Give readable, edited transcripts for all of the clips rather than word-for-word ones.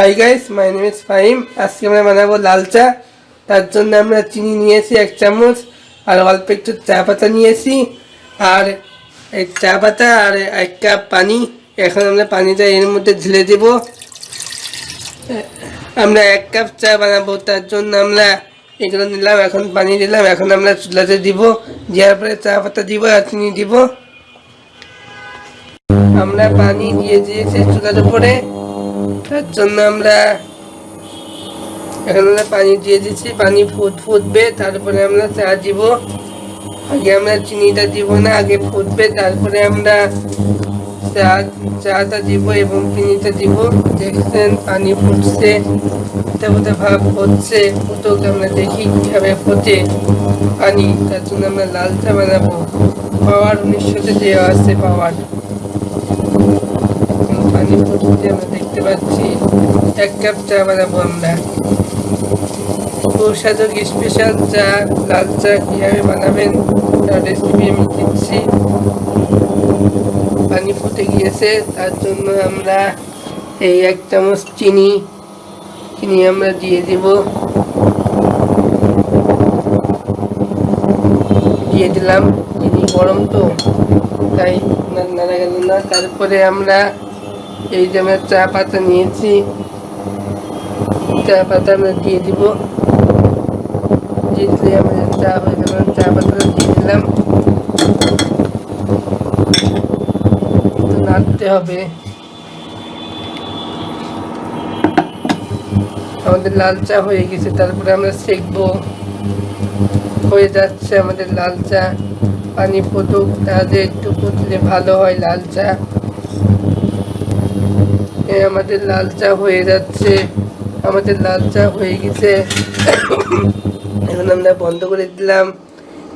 Hi guys, my name is Fahim. আজকে আমরা বানাবো লাল চা। তার জন্য আমরা চিনি নিয়েছি 1 চামচ, আর অল্প একটু চা পাতা নিয়েছি, আর এই চা পাতা আর 1 কাপ পানি। এখন আমরা পানিটা এর মধ্যে ঢেলে দেব। আমরা 1 কাপ চা বানাবো, তার জন্য আমরা এগুলো নিলাম। এখন পানি দিলাম, এখন আমরা চুলাতে দিব, দেওয়ার পরে চা পাতা দিব আর চিনি দিব। আমরা পানি দিয়ে দিয়েছি চুলার উপরে, তার জন্য আমরা এখন পানি দিয়ে দিচ্ছি। পানি ফুটবে, তারপরে আমরা চা দিব। আগে আমরা চিনিটা দিব না, আগে ফুটবে, তারপরে আমরা চাটা দিব এবং চিনিটা দিব। দেখছেন পানি ফুটছে, ফুটে ভাব হচ্ছে, ফুটুক, আমরা দেখি কিভাবে ফোটে পানি। তার জন্য আমরা লাল চা বানাবো। পাওয়ার 1900-তে দেওয়া আছে পাওয়ার। পানি ফুটছে, আমরা দেখতে পাচ্ছি। 1 কাপ চা বানাবো আমরা। সুস্বাদু স্পেশাল চা, লাল চা কীভাবে বানাবেন তার রেসিপি আমি দিচ্ছি। পানি ফুটে গিয়েছে, তার জন্য আমরা এই 1 চামচ চিনি আমরা দিয়ে দিব। দিয়ে দিলাম। চিনি গরম তো, তাই নাড়া গেল না। তারপরে আমরা এই যে আমরা চা পাতা নিয়েছি, চা পাতা আমরা দিয়ে দিব। দিয়ে দিলে আমাদের চা হয়ে যাবে। চা পাতাটা দিয়ে দিলাম, নাড়তে হবে। আমাদের লাল চা হয়ে গেছে, তারপরে আমরা সেঁকবো। হয়ে যাচ্ছে আমাদের লাল চা। পানি ফুটুক, তাহলে একটু ফুটলে ভালো হয় লাল চা। আমাদের লাল চা হয়ে যাচ্ছে, আমাদের লাল চা হয়ে গেছে। এখন আমরা বন্ধ করে দিলাম।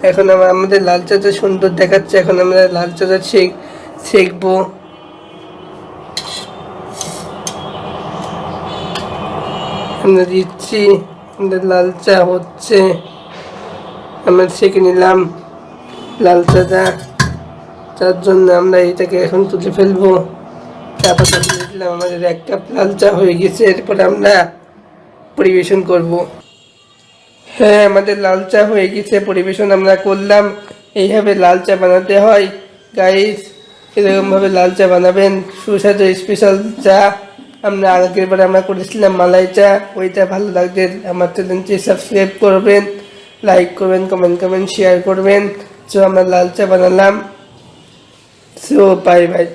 এখন আমাদের লাল চাটা সুন্দর দেখাচ্ছে। এখন আমরা লাল চাটা সেঁকবো। আমরা দিচ্ছি, আমাদের লাল চা হচ্ছে। আমরা সেঁকে নিলাম লাল চাটা। তার জন্য আমরা এটাকে এখন তুলে ফেলবো। চা পাতা দিয়ে দিলাম, আমাদের 1 কাপ লাল চা হয়ে গেছে। এরপর আমরা পরিবেশন করব। হ্যাঁ, আমাদের লাল চা হয়ে গেছে, পরিবেশন আমরা করলাম। এইভাবে লাল চা বানাতে হয় গাইস, এরকমভাবে লাল চা বানাবেন। সুস্বাদু স্পেশাল চা। আমরা আগের বার আমরা করেছিলাম মালাই চা, ওইটা ভালো লাগলে আমার চ্যানেলটি সাবস্ক্রাইব করবেন, লাইক করবেন, কমেন্ট করবেন, শেয়ার করবেন। সো আমরা লাল চা বানালাম। So bye bye.